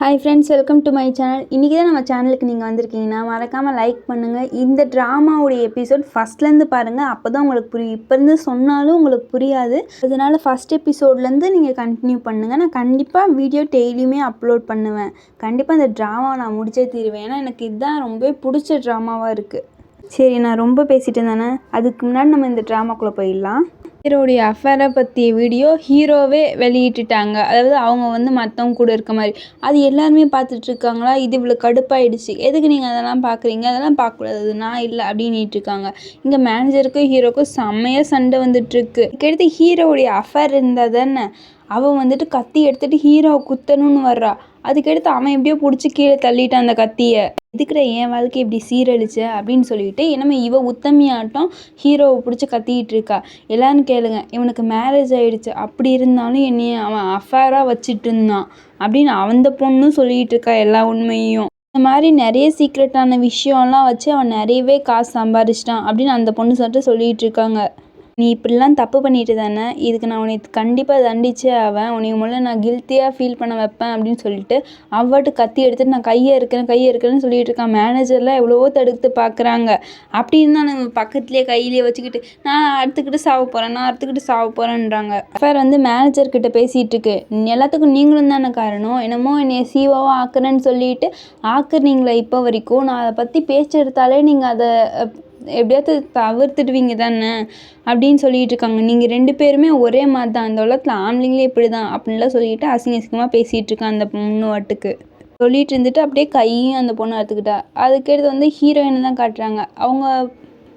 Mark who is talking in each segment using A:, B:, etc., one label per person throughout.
A: Hi friends, welcome to my channel. இன்றைக்கி தான் நம்ம சேனலுக்கு நீங்கள் வந்திருக்கீங்கன்னா மறக்காமல் லைக் பண்ணுங்கள். இந்த ட்ராமாவுடைய எபிசோட் ஃபஸ்ட்லேருந்து பாருங்கள், அப்போ தான் உங்களுக்கு புரியும். இப்போ இருந்து சொன்னாலும் உங்களுக்கு புரியாது. அதனால் ஃபஸ்ட் எபிசோட்லேருந்து நீங்கள் கண்டினியூ பண்ணுங்கள். நான் கண்டிப்பாக வீடியோ டெய்லியுமே அப்லோட் பண்ணுவேன். கண்டிப்பாக இந்த ட்ராமாவை நான் முடிச்சே தீருவேன். ஏன்னா எனக்கு இதுதான் ரொம்ப பிடிச்ச ட்ராமாவாக இருக்குது. சரி, நான் ரொம்ப பேசிட்டேன் தானே. அதுக்கு முன்னாடி நம்ம இந்த ட்ராமாக்குள்ளே போயிடலாம். ஹீரோடைய அஃபேரை பற்றிய வீடியோ ஹீரோவே வெளியிட்டுட்டாங்க. அதாவது அவங்க மற்றவங்க கூட இருக்க மாதிரி. அது எல்லாருமே பார்த்துட்ருக்காங்களா, இது இவ்வளோ கடுப்பாயிடுச்சு. எதுக்கு நீங்கள் அதெல்லாம் பார்க்குறீங்க, அதெல்லாம் பார்க்கக்கூடாது, நான் இல்லை அப்படின்ட்டு இருக்காங்க. இங்கே மேனேஜருக்கும் ஹீரோக்கும் செம்மையாக சண்டை வந்துட்டுருக்கு. இதுக்கடுத்து ஹீரோவுடைய அஃபேர் இருந்தால் தானே அவன் கத்தி எடுத்துகிட்டு ஹீரோவை குத்தணும்னு வர்றா. அதுக்கடுத்து அவன் எப்படியோ பிடிச்சி கீழே தள்ளிட்டான் அந்த கத்தியை. இதுக்குற என் வாழ்க்கை இப்படி சீரழிச்ச அப்படின்னு சொல்லிட்டு என்னமே இவ உத்தமியாட்டம் ஹீரோவை பிடிச்சி கத்திக்கிட்டு இருக்கா. எல்லாரும் கேளுங்க, இவனுக்கு மேரேஜ் ஆகிடுச்சு, அப்படி இருந்தாலும் என்னைய அவன் அஃபேராக வச்சுட்டு இருந்தான் அப்படின்னு அந்த பொண்ணும் சொல்லிகிட்டு இருக்கா எல்லா உண்மையும். இந்த மாதிரி நிறைய சீக்ரெட்டான விஷயம்லாம் வச்சு அவன் நிறையவே காசு சம்பாதிச்சிட்டான் அப்படின்னு அந்த பொண்ணு சொல்லிகிட்டு இருக்காங்க. நீ இப்படிலாம் தப்பு பண்ணிட்டு தானே, இதுக்கு நான் உன்னை கண்டிப்பாக தண்டிச்சே ஆவேன், உன்னை முதல்ல நான் கில்ட்டியாக ஃபீல் பண்ண வைப்பேன் அப்படின்னு சொல்லிட்டு அவ்வாட்டு கத்தி எடுத்துகிட்டு நான் கையை இருக்கிறேன்னு சொல்லிட்டு இருக்கான். மேனேஜர்லாம் எவ்வளவோ தடுத்து பார்க்குறாங்க. அப்படின்னு தான் நம்ம பக்கத்துலேயே கையிலேயே வச்சுக்கிட்டு நான் அறுத்துக்கிட்டு சாவ போகிறேன்றாங்க. அஃபேர் மேனேஜர்கிட்ட பேசிகிட்டு இருக்கு. எல்லாத்துக்கும் நீங்களும் தானே காரணம், என்னமோ என்னை சிஓவாக ஆக்குறேன்னு சொல்லிட்டு ஆக்குறீங்களே இப்போ வரைக்கும். நான் அதை பற்றி பேச்சு எடுத்தாலே நீங்கள் அதை எப்படியாவது தவிர்த்துடுவீங்க தானே அப்படின்னு சொல்லிட்டு இருக்காங்க. நீங்கள் ரெண்டு பேருமே ஒரே மாதிரி தான், அந்த உலகத்தில் ஆம்பளைங்களே இப்படி தான் அப்படின்லாம் சொல்லிட்டு அசிங்கமாக பேசிகிட்டு இருக்கான் அந்த பொண்ணு வாட்டுக்கு. சொல்லிட்டு இருந்துட்டு அப்படியே கையும் அந்த பொண்ணு அறுத்துக்கிட்டா. அதுக்கடுத்து ஹீரோயினை தான் காட்டுறாங்க. அவங்க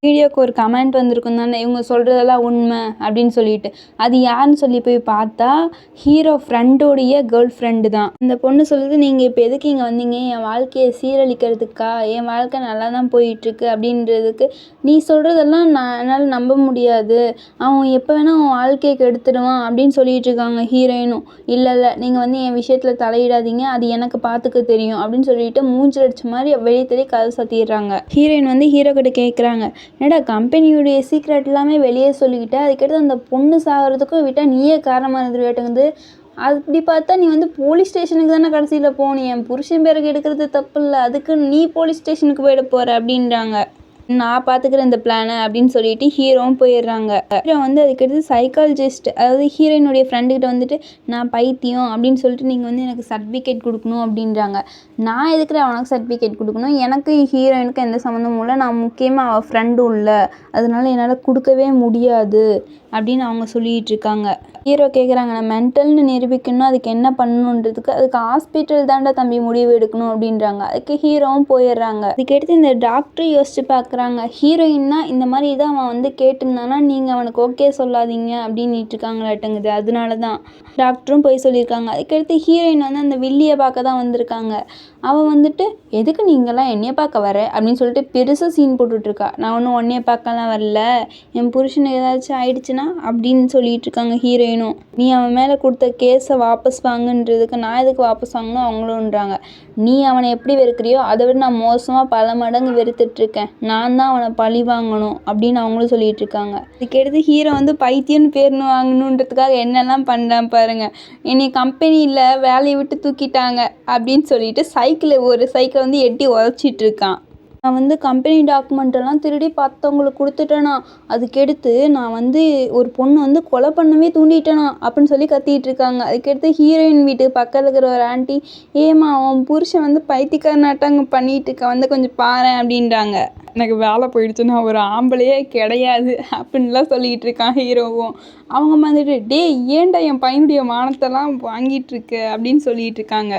A: வீடியோக்கு ஒரு கமெண்ட் வந்திருக்கும் தானே, இவங்க சொல்கிறதெல்லாம் உண்மை அப்படின்னு சொல்லிட்டு. அது யாருன்னு சொல்லி போய் பார்த்தா ஹீரோ ஃப்ரெண்டோடைய கேர்ள் ஃப்ரெண்டு தான். அந்த பொண்ணு சொல்லுது, நீங்கள் இப்போ எதுக்கு இங்கே வந்தீங்க, என் வாழ்க்கையை சீரழிக்கிறதுக்கா, என் வாழ்க்கை நல்லா தான் போயிட்டுருக்கு அப்படின்றதுக்கு. நீ சொல்கிறதெல்லாம் என்னால் நம்ப முடியாது, அவன் எப்போ வேணால் அவன் வாழ்க்கையை கெடுத்துடுவான் அப்படின்னு சொல்லிட்டு இருக்காங்க ஹீரோயினும். இல்லை நீங்கள் என் விஷயத்தில் தலையிடாதீங்க, அது எனக்கு பார்த்துக்க தெரியும் அப்படின்னு சொல்லிட்டு மூஞ்சில் அடிச்ச மாதிரி வெளியே தெரிய கதை சத்திடுறாங்க. ஹீரோயின் ஹீரோ கிட்ட கேட்குறாங்க, என்னடா கம்பெனியுடைய சீக்ரெட் எல்லாமே வெளியே சொல்லிக்கிட்ட, அதுக்கடுத்து அந்த பொண்ணு சாகிறதுக்கும் விட்டால் நீயே காரணமாக இருந்துருவேட்டுங்குது. அப்படி பார்த்தா நீ போலீஸ் ஸ்டேஷனுக்கு தானே கடைசியில் போகணும், என் புருஷன் பேருக்கு எடுக்கிறது தப்பு இல்லை, அதுக்கு நீ போலீஸ் ஸ்டேஷனுக்கு போயிட போகிற அப்படின்றாங்க. நான் பார்த்துக்கிறேன் இந்த பிளானை அப்படின்னு சொல்லிட்டு ஹீரோவும் போயிடுறாங்க. ஹீரோ அதுக்கடுத்து சைக்காலஜிஸ்ட், அதாவது ஹீரோயினுடைய ஃப்ரெண்டுக்கிட்ட நான் பைத்தியம் அப்படின்னு சொல்லிட்டு நீங்கள் எனக்கு சர்டிஃபிகேட் கொடுக்கணும் அப்படின்றாங்க. நான் எதுக்குற அவனுக்கு சர்டிஃபிகேட் கொடுக்கணும், எனக்கு ஹீரோயினுக்கு எந்த சம்மந்தமும் இல்லை, நான் முக்கியமாக அவள் ஃப்ரெண்டும் இல்லை, அதனால என்னால் கொடுக்கவே முடியாது அப்படின்னு அவங்க சொல்லிகிட்டு இருக்காங்க. ஹீரோ கேட்குறாங்க, நான் மென்டல்னு நிரூபிக்கணும், அதுக்கு என்ன பண்ணணுன்றதுக்கு, அதுக்கு ஹாஸ்பிட்டல் தாண்டா தம்பி முடிவு எடுக்கணும் அப்படின்றாங்க. அதுக்கு ஹீரோவும் போயிடுறாங்க. அதுக்கடுத்து இந்த டாக்டர் யோசிச்சு பார்க்குறாங்க, ஹீரோயின்னா இந்த மாதிரி தான் அவன் கேட்டிருந்தானா நீங்கள் அவனுக்கு ஓகே சொல்லாதீங்க அப்படின்ட்டு இருக்காங்களாட்டுங்குது. அதனால தான் டாக்டரும் போய் சொல்லியிருக்காங்க. அதுக்கடுத்து ஹீரோயின் அந்த வில்லியை பார்க்க தான் வந்திருக்காங்க. அவன் எதுக்கு நீங்களாம் என்னைய பார்க்க வர அப்படின்னு சொல்லிட்டு பெருசாக சீன் போட்டுட்ருக்கா. நான் ஒன்றும் உன்னைய பார்க்கலாம் வரல, என் புருஷனுக்கு ஏதாச்சும் ஆயிடுச்சுன்னா அப்படின்னு சொல்லிட்டு இருக்காங்க ஹீரோயினும். நீ அவன் மேலே கொடுத்த கேஸை வாபஸ் வாங்குன்றதுக்கு நான் எதுக்கு வாபஸ் வாங்கணும் அவங்களும்ன்றாங்க. நீ அவனை எப்படி வெறுக்கிறியோ அதை விட நான் மோசமாக பல மடங்கு வெறுத்துட்ருக்கேன், நான் தான் அவனை பழி வாங்கணும் அப்படின்னு அவங்களும் சொல்லிட்டு இருக்காங்க. இதுக்கடுத்து ஹீரோ பைத்தியம்னு பேர்னு வாங்கணுன்றதுக்காக என்னெல்லாம் பண்ணுறான் பாருங்க. என்னை கம்பெனியில் வேலையை விட்டு தூக்கிட்டாங்க அப்படின்னு சொல்லிட்டு ஒரு சைக்கிளை எட்டி உதச்சிட்டு இருக்கான். நான் கம்பெனி டாக்குமெண்ட்டெல்லாம் திருடி பார்த்தவங்களுக்கு கொடுத்துட்டேனா, அதுக்கடுத்து நான் ஒரு பொண்ணு கொலை பண்ணவே தூண்டிட்டேனா அப்படின்னு சொல்லி கத்திட்டு இருக்காங்க. அதுக்கடுத்து ஹீரோயின் வீட்டுக்கு பக்கத்தில் இருக்கிற ஒரு ஆண்டி, ஏமா அவன் புருஷன் பைத்தியக்காரனாட்டாங்க பண்ணிட்டு இருக்க, கொஞ்சம் பாரேன் அப்படின்றாங்க. எனக்கு வேலை போயிடுச்சுன்னா ஒரு ஆம்பளையே கிடையாது அப்படின்லாம் சொல்லிக்கிட்டு இருக்கான் ஹீரோவும். அவங்க டே ஏன்டா என் பையனுடைய மானத்தெல்லாம் வாங்கிட்டு இருக்கு அப்படின்னு சொல்லிட்டு இருக்காங்க.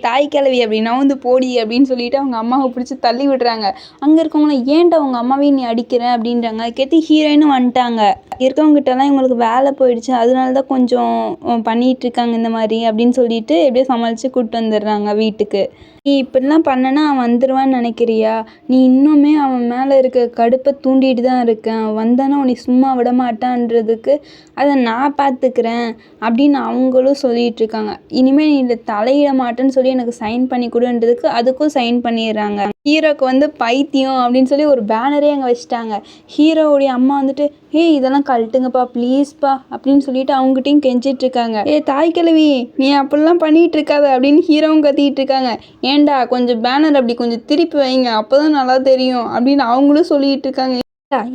A: தாய் கிழவி அப்படின்னா போடி அப்படின்னு சொல்லிட்டு அவங்க அம்மாவை பிடிச்சி தள்ளி விடுறாங்க. அங்கே இருக்கவங்களாம் ஏன்டா அவங்க அம்மாவையும் நீ அடிக்கிற அப்படின்றாங்க. கேட்டு ஹீரோயினும் வந்துட்டாங்க. இருக்கவங்ககிட்டலாம் இவங்களுக்கு வேலை போயிடுச்சு, அதனால தான் கொஞ்சம் பண்ணிகிட்டு இருக்காங்க இந்த மாதிரி அப்படின்னு சொல்லிட்டு எப்படியோ சமாளித்து கூப்பிட்டு வந்துடுறாங்க வீட்டுக்கு. நீ இப்படிலாம் பண்ணனா அவன் வந்துடுவான்னு நினைக்கிறியா, நீ இன்னுமே அவன் மேலே இருக்க கடுப்பை தூண்டிட்டு தான் இருக்கேன், வந்தானா உன்னை சும்மா விட மாட்டான்றதுக்கு அதை நான் பார்த்துக்கிறேன் அப்படின்னு அவங்களும் சொல்லிகிட்டு இருக்காங்க. இனிமேல் நீ இதில் தலையிட மாட்டேன்னு சொல்லி எனக்கு சைன் பண்ணி கொடுன்றதுக்கு அதுக்கும் சைன் பண்ணிடுறாங்க. ஹீரோக்கு வந்து பைத்தியம் அப்படின்னு சொல்லி ஒரு பேனரே அங்கே வச்சுட்டாங்க. ஹீரோவுடைய அம்மா வந்துட்டு ஏய் இதெல்லாம் கழட்டுங்கப்பா ப்ளீஸ்ப்பா அப்படின்னு சொல்லிட்டு அவங்ககிட்டையும் கெஞ்சிட்டு இருக்காங்க. தாய் கிழவி நீ அப்படிலாம் பண்ணிட்டு இருக்காத அப்படின்னு ஹீரோவும் கத்திட்டு இருக்காங்க. ஏன்டா கொஞ்சம் பேனர் அப்படி கொஞ்சம் திருப்பி வைங்க அப்போதான் நல்லா தெரியும் அப்படின்னு அவங்களும் சொல்லிட்டு இருக்காங்க.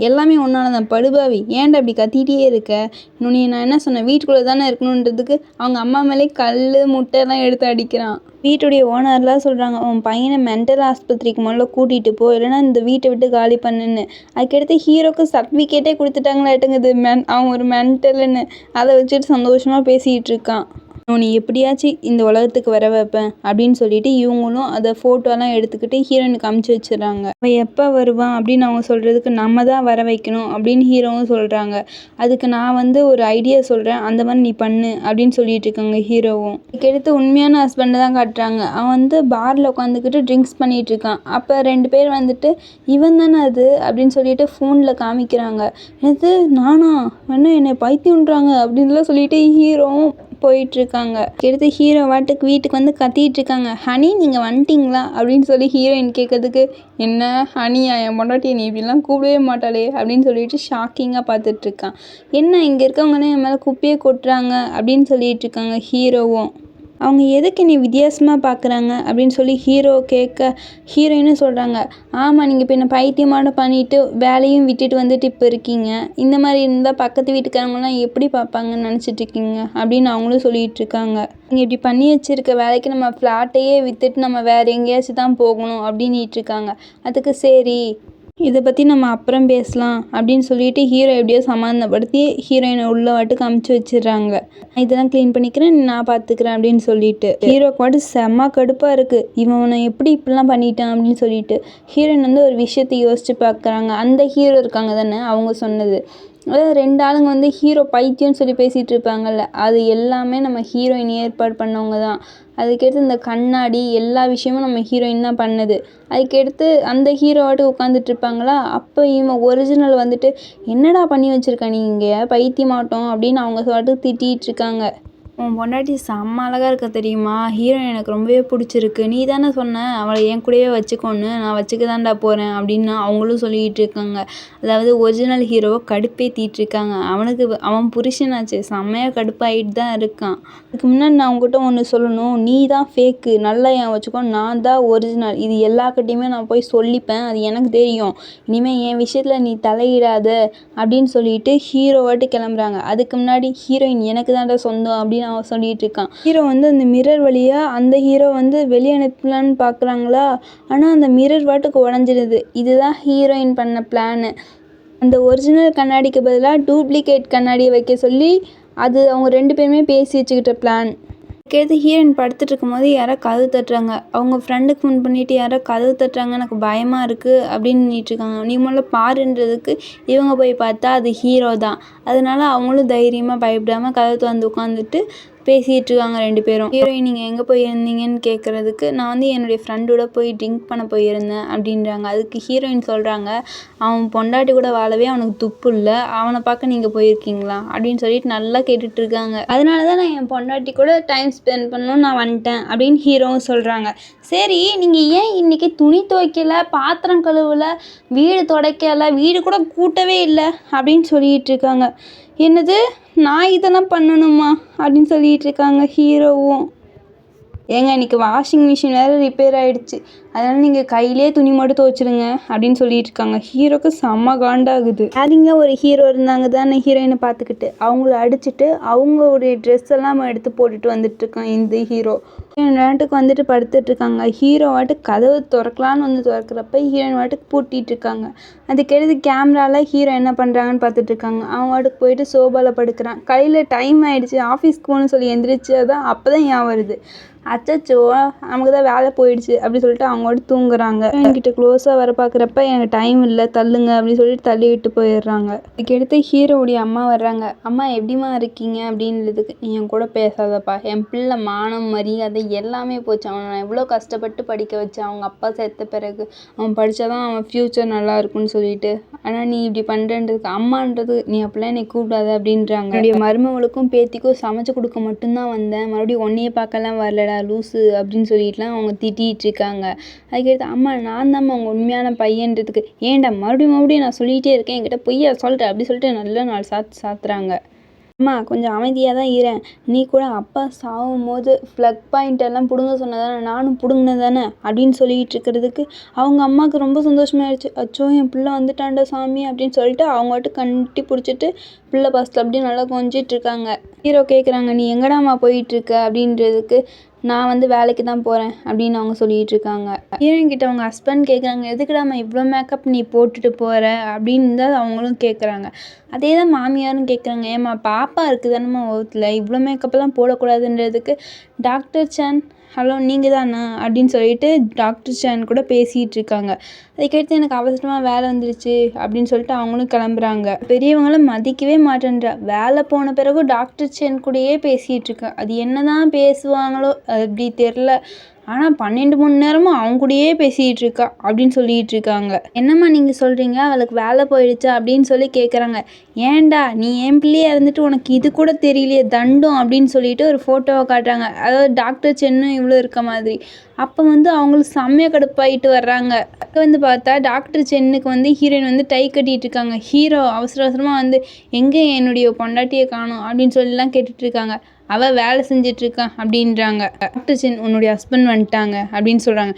A: எல்லாமே ஒன்றால தான் படுபாவி ஏன்டா அப்படி கத்திட்டே இருக்க இன்னொன்று நான் என்ன சொன்னேன் வீட்டுக்குள்ளே தானே இருக்கணுன்றதுக்கு அவங்க அம்மா மேலே கல் முட்டையெல்லாம் எடுத்து அடிக்கிறான். வீட்டுடைய ஓனர்லாம் சொல்கிறாங்க உன் பையனை மென்டல் ஆஸ்பத்திரிக்கு முதல்ல கூட்டிகிட்டு போ இல்லைன்னா இந்த வீட்டை விட்டு காலி பண்ணுன்னு. அதுக்கடுத்து ஹீரோக்கு சர்டிஃபிகேட்டே கொடுத்துட்டாங்களாட்டுங்குது அவன் ஒரு மென்டல்னு. அதை வச்சுட்டு சந்தோஷமாக பேசிகிட்டு இருக்கான். நீ எப்படியாச்சும் இந்த உலகத்துக்கு வர வைப்பேன் அப்படின்னு சொல்லிட்டு இவங்களும் அதை ஃபோட்டோலாம் எடுத்துக்கிட்டு ஹீரோயினுக்கு அமுச்சு வச்சிடறாங்க. அவன் எப்போ வருவான் அப்படின்னு அவங்க சொல்கிறதுக்கு நம்ம தான் வர வைக்கணும் அப்படின்னு ஹீரோவும் சொல்கிறாங்க. அதுக்கு நான் வந்து ஒரு ஐடியா சொல்கிறேன் அந்த மாதிரி நீ பண்ணு அப்படின்னு சொல்லிட்டு இருக்காங்க ஹீரோவும். இதுக்கடுத்து உண்மையான ஹஸ்பண்டை தான் காட்டுறாங்க. அவன் வந்து பாரில் உட்காந்துக்கிட்டு ட்ரிங்க்ஸ் பண்ணிகிட்டு இருக்கான். அப்போ 2 பேர் வந்துட்டு இவன் தானே அது அப்படின்னு சொல்லிட்டு ஃபோனில் காமிக்கிறாங்க. என்னது நானா வேணும் என்னை பைத்தியம்ன்றாங்க அப்படின்லாம் சொல்லிட்டு ஹீரோவும் போயிட்டுருக்காங்க. எடுத்து ஹீரோ வாட்டுக்கு வீட்டுக்கு வந்து கத்திட்டு இருக்காங்க. ஹனி நீங்கள் வந்துட்டிங்களா அப்படின்னு சொல்லி ஹீரோயின் கேட்கறதுக்கு என்ன ஹனியா என் பொண்டாட்டியை நீ இப்படிலாம் கூப்பிடவே மாட்டாளே அப்படின்னு சொல்லிட்டு ஷாக்கிங்காக பார்த்துட்ருக்கான். என்ன இங்கே இருக்கவங்கன்னே என் மேலே குப்பையே கொட்டுறாங்க அப்படின்னு சொல்லிட்டு இருக்காங்க ஹீரோவும். அவங்க எதுக்கு நீ வித்தியாசமாக பார்க்குறாங்க அப்படின்னு சொல்லி ஹீரோ கேட்க ஹீரோயினும் சொல்கிறாங்க ஆமாம் நீங்கள் இப்போ என்ன பைத்தியமாட பண்ணிவிட்டு வேலையும் விட்டுட்டு வந்துட்டு இப்போ இருக்கீங்க. இந்த மாதிரி இருந்தால் பக்கத்து வீட்டுக்காரங்களாம் எப்படி பார்ப்பாங்கன்னு நினச்சிட்ருக்கீங்க அப்படின்னு அவங்களும் சொல்லிகிட்டு இருக்காங்க. நீங்கள் இப்படி பண்ணி வச்சுருக்க வேலைக்கு நம்ம ஃப்ளாட்டையே விற்றுட்டு நம்ம வேறு எங்கேயாச்சும் தான் போகணும் அப்படின்ட்டு இருக்காங்க. அதுக்கு சரி இதை பற்றி நம்ம அப்புறம் பேசலாம் அப்படின்னு சொல்லிட்டு ஹீரோ எப்படியோ சமாதானப்படுத்தி ஹீரோயினை உள்ள வாட்டுக்கு அமுச்சு வச்சிடுறாங்க. இதெல்லாம் க்ளீன் பண்ணிக்கிறேன் நான் பார்த்துக்கிறேன் அப்படின்னு சொல்லிட்டு ஹீரோக்கு வாட்டு செம்ம கடுப்பாக இருக்குது. இவனை எப்படி இப்படிலாம் பண்ணிட்டான் அப்படின்னு சொல்லிட்டு ஹீரோயின் வந்து ஒரு விஷயத்தை யோசிச்சு பார்க்குறாங்க. அந்த ஹீரோ இருக்காங்க தானே அவங்க சொன்னது. அதாவது 2 ஆளுங்க வந்து ஹீரோ பைத்தியம்னு சொல்லி பேசிகிட்டு இருப்பாங்கல்ல அது எல்லாமே நம்ம ஹீரோயின் ஏற்பாடு பண்ணவங்க தான். அதுக்கடுத்து இந்த கண்ணாடி எல்லா விஷயமும் நம்ம ஹீரோயின் தான் பண்ணது. அதுக்கடுத்து அந்த ஹீரோவாட்டு உட்காந்துட்ருப்பாங்களா அப்போ இவன் ஒரிஜினல் வந்துட்டு என்னடா பண்ணி வச்சுருக்க நீ இங்கே பைத்தியமாட்டோம் அப்படின்னு அவங்க பாட்டுக்கு திட்டிகிட்டு இருக்காங்க. உன் பொண்டாட்டி செம்ம அழகாக இருக்க தெரியுமா ஹீரோயின் எனக்கு ரொம்பவே பிடிச்சிருக்கு நீ தானே சொன்ன அவளை என் கூடவே வச்சுக்கோன்னு நான் வச்சுக்க தான்டா போகிறேன் அப்படின்னு அவங்களும் சொல்லிகிட்டு இருக்காங்க. அதாவது ஒரிஜினல் ஹீரோவை கடுப்பேற்றிட்டு இருக்காங்க. அவன் புருஷனாச்சு செம்மையாக கடுப்பாகிட்டு தான் இருக்கான். அதுக்கு முன்னாடி நான் உங்ககிட்ட ஒன்று சொல்லணும் நீ தான் ஃபேக்கு நல்லா என் வச்சுக்கோ நான் தான் ஒரிஜினல் இது எல்லாக்கிட்டையுமே நான் போய் சொல்லிப்பேன் அது எனக்கு தெரியும் இனிமேல் என் விஷயத்தில் நீ தலையிடாத அப்படின்னு சொல்லிட்டு ஹீரோவாட்டு கிளம்புறாங்க. அதுக்கு முன்னாடி ஹீரோயின் எனக்கு தான்டா சொந்தம் அப்படின்னு அவன் சொல்லிட்டு இருக்கான். ஹீரோ வந்து அந்த மிரர் வழியாக அந்த ஹீரோ வந்து வெளியே அனுப்பலான்னு பார்க்குறாங்களா ஆனால் அந்த மிரர் வாட்டுக்கு உடஞ்சிடுது. இதுதான் ஹீரோயின் பண்ண பிளானு. அந்த ஒரிஜினல் கண்ணாடிக்கு பதிலாக டூப்ளிகேட் கண்ணாடியை வைக்க சொல்லி அது அவங்க 2 பேருமே பேசி வச்சுக்கிட்ட பிளான். கேட்டு ஹீரோயின் படுத்துட்டு இருக்கும்போது யாரோ கதவு தட்டுறாங்க. அவங்க ஃப்ரெண்டுக்கு ஃபோன் பண்ணிவிட்டு யாரோ கதவு தட்டுறாங்க எனக்கு பயமாக இருக்குது அப்படின்னு இருக்காங்க. நீ முதல்ல பாருன்றதுக்கு இவங்க போய் பார்த்தா அது ஹீரோ தான். அதனால அவங்களும் தைரியமாக பயப்படாமல் கதவு திறந்து உட்காந்துட்டு பேசிகிட்டு இருக்காங்க 2 பேரும். ஹீரோயின் நீங்கள் எங்கே போயிருந்தீங்கன்னு கேட்குறதுக்கு நான் வந்து என்னுடைய ஃப்ரெண்டோட போய் ட்ரிங்க் பண்ண போயிருந்தேன் அப்படின்றாங்க. அதுக்கு ஹீரோயின் சொல்கிறாங்க அவன் பொண்டாட்டி கூட வாழவே அவனுக்கு துப்பு இல்லை அவனை பார்க்க நீங்கள் போயிருக்கீங்களா அப்படின்னு சொல்லிட்டு நல்லா கேட்டுட்ருக்காங்க. அதனால தான் நான் என் பொண்டாட்டி கூட டைம் ஸ்பெண்ட் பண்ணணும்னு நான் வந்துட்டேன் அப்படின்னு ஹீரோவும் சொல்கிறாங்க. சரி நீங்கள் ஏன் இன்றைக்கி துணி துவைக்கலை பாத்திரம் கழுவலை வீடு துடைக்கலை வீடு கூட கூட்டவே இல்லை அப்படின்னு சொல்லிகிட்டு இருக்காங்க. என்னது நான் இதெல்லாம் பண்ணணுமா அப்படின்னு சொல்லிகிட்டு இருக்காங்க ஹீரோவும். ஏங்க இன்றைக்கி வாஷிங் மிஷின் வேறு ரிப்பேர் ஆகிடுச்சு அதனால் நீங்கள் கையிலே துணி மட்டும் துவைச்சிடுங்க அப்படின்னு சொல்லிட்டு இருக்காங்க. ஹீரோக்கு செம்ம காண்டாகுது. யாரிங்க ஒரு ஹீரோ இருந்தாங்க தானே ஹீரோயினை பார்த்துக்கிட்டு அவங்கள அடிச்சுட்டு அவங்களுடைய ட்ரெஸ் எல்லாம் எடுத்து போட்டுட்டு வந்துட்டுருக்கான் இந்த ஹீரோ. ஹீரோயின் வாட்டுக்கு வந்துட்டு படுத்துட்ருக்காங்க. ஹீரோ வாட்டுக்கு கதவு திறக்கலான்னு வந்து திறக்கிறப்ப ஹீரோயின் வாட்டுக்கு பூட்டிகிட்டு இருக்காங்க. அதுக்கடுத்து கேமராவில் ஹீரோ என்ன பண்ணுறாங்கன்னு பார்த்துட்ருக்காங்க. அவன் வாட்டுக்கு போயிட்டு சோபாவில் படுக்கிறான். கையில் டைம் ஆகிடுச்சு ஆஃபீஸ்க்கு போகணும்னு சொல்லி எந்திரிச்சு அதான் அப்போ தான் ஞாபகம் வருது அச்சச்சோ நமக்கு தான் வேலை போயிடுச்சு அப்படி சொல்லிட்டு அவங்களோட தூங்குறாங்க. என்கிட்ட க்ளோஸாக வர பார்க்குறப்ப எனக்கு டைம் இல்லை தள்ளுங்க அப்படின்னு சொல்லிட்டு தள்ளி விட்டு போயிடுறாங்க. இதுக்கடுத்து ஹீரோவுடைய அம்மா வர்றாங்க. அம்மா எப்படிமா இருக்கீங்க அப்படின்றதுக்கு நீ என் கூட பேசாதப்பா என் பிள்ளை மானம் மரியாதை எல்லாமே போச்சு. அவனை நான் எவ்வளோ கஷ்டப்பட்டு படிக்க வச்சேன் அவங்க அப்பா செத்த பிறகு அவன் படித்தாதான் அவன் ஃப்யூச்சர் நல்லா இருக்கும்னு சொல்லிட்டு ஆனால் நீ இப்படி பண்ணுறன்றதுக்கு அம்மான்றது நீ அப்படிலாம் என்னை கூப்பிடாத அப்படின்றாங்க. என்னுடைய மருமகளுக்கும் பேத்திக்கும் சமைச்சு கொடுக்க மட்டும்தான் வந்தேன் மறுபடியும் ஒன்றையே பார்க்கலாம் வரலடா லூஸு அப்படின்னு சொல்லிட்டுலாம் அவங்க திட்டிகிட்டு இருக்காங்க. அதுக்கடுத்து அம்மா நான் தான்ம்மா உங்கள் உண்மையான பையன்றதுக்கு ஏன்டா மறுபடியும் நான் சொல்லிகிட்டே இருக்கேன் என்கிட்ட பொய்யா சொல்லிட்டேன் அப்படி சொல்லிட்டு நல்லா 4 சாத்துறாங்க. அம்மா கொஞ்சம் அமைதியாக தான் இரேன். நீ கூட அப்பா சாகும்போது ப்ளக் பாயிண்ட் எல்லாம் பிடுங்க சொன்னதானே நானும் பிடுங்கினது தானே அப்படின்னு சொல்லிகிட்டு இருக்கிறதுக்கு அவங்க அம்மாவுக்கு ரொம்ப சந்தோஷமாயிடுச்சு. அச்சோ என் பிள்ளை வந்துட்டான்டா சாமி அப்படின்னு சொல்லிட்டு அவங்க வாட்டு கட்டி பிடிச்சிட்டு பிள்ளை பஸ்ஸில் அப்படியே நல்லா கொஞ்சிட்டு இருக்காங்க. ஹீரோ கேட்குறாங்க நீ எங்கடாம்மா போயிட்டுருக்க அப்படின்றதுக்கு நான் வந்து வேலைக்கு தான் போகிறேன் அப்படின்னு அவங்க சொல்லிகிட்டு இருக்காங்க. ஹீரோயின் கிட்ட அவங்க ஹஸ்பண்ட் கேட்குறாங்க எதுக்குடாம்மா இவ்வளோ மேக்கப் நீ போட்டுட்டு போகிற அப்படின்னு தான் அவங்களும் கேட்குறாங்க. அதே தான் மாமியாரும் கேட்குறாங்க ஏம்மா பாப்பா இருக்குது தானம்மா வகுத்தில் இவ்வளோ மேக்கப்லாம் போடக்கூடாதுன்றதுக்கு டாக்டர் சான் ஹலோ நீங்கள் தானா அப்படின்னு சொல்லிட்டு டாக்டர் சான் கூட பேசிகிட்டு இருக்காங்க. அதுக்கடுத்து எனக்கு அவசரமாக வேலை வந்துருச்சு அப்படின்னு சொல்லிட்டு அவங்களும் கிளம்புறாங்க. பெரியவங்களும் மதிக்கவே மாட்டேன்றா. வேலை போன பிறகு டாக்டர் சான் கூடயே பேசிகிட்டு இருக்கா. அது என்ன தான் பேசுவாங்களோ அது அப்படி தெரில. ஆனால் 12 மணி நேரமும் அவங்க கூடயே பேசிகிட்டு இருக்கா அப்படின்னு சொல்லிகிட்டு இருக்காங்க. என்னம்மா நீங்கள் சொல்கிறீங்க அவளுக்கு வேலை போயிடுச்சா அப்படின்னு சொல்லி கேட்குறாங்க. ஏன்டா நீ என் பிள்ளையா இருந்துட்டு உனக்கு இது கூட தெரியலையே தண்டம் அப்படின்னு சொல்லிட்டு ஒரு ஃபோட்டோவை காட்டுறாங்க. அதாவது டாக்டர் சென்னும் இவ்வளோ இருக்க மாதிரி. அப்போ வந்து அவங்களுக்கு செம்மையாக கடுப்பாயிட்டு வர்றாங்க. அப்போ வந்து பார்த்தா டாக்டர் சென்னுக்கு வந்து ஹீரோயின் வந்து டை கட்டிகிட்டு இருக்காங்க. ஹீரோ அவசரமாக வந்து எங்கே என்னுடைய பொண்டாட்டியை காணோம் அப்படின்னு சொல்லிலாம் கேட்டுட்டு இருக்காங்க. அவள் வேலை செஞ்சிட்ருக்கான் அப்படின்றாங்க. டாக்டர் சென் உன்னுடைய ஹஸ்பண்ட் வந்துட்டாங்க அப்படின்னு சொல்கிறாங்க.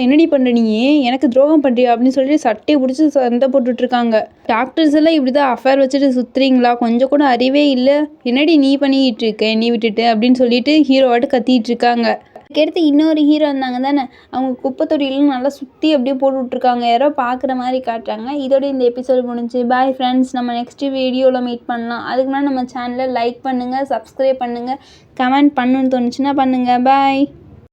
A: என்னடி பண்ணுற நீ எனக்கு துரோகம் பண்ணுறியா அப்படின்னு சொல்லிட்டு சட்டையை பிடிச்சி சண்டை போட்டுட்ருக்காங்க. டாக்டர்ஸ் எல்லாம் இப்படி தான் அஃபேர் வச்சுட்டு சுற்றுறீங்களா கொஞ்சம் கூட அறிவே இல்லை என்னடி நீ பண்ணிக்கிட்டு இருக்க நீ விட்டுட்டு அப்படின்னு சொல்லிட்டு ஹீரோவாட்டு கத்திட்டு இருக்காங்க. அதுக்கடுத்து இன்னொரு ஹீரோ இருந்தாங்க தானே அவங்க குப்பை தொட்டிலும் நல்லா சுற்றி அப்படியே போட்டு விட்ருக்காங்க. யாரோ பார்க்குற மாதிரி காட்டுறாங்க. இதோட இந்த எபிசோடு முடிஞ்சு பாய் ஃப்ரெண்ட்ஸ் நம்ம நெக்ஸ்ட் வீடியோவில் மீட் பண்ணலாம். அதுக்கு முன்னாடி நம்ம சேனலை லைக் பண்ணுங்கள் சப்ஸ்கிரைப் பண்ணுங்கள் கமெண்ட் பண்ணணுன்னு தோணுச்சுன்னா பண்ணுங்கள். பாய்.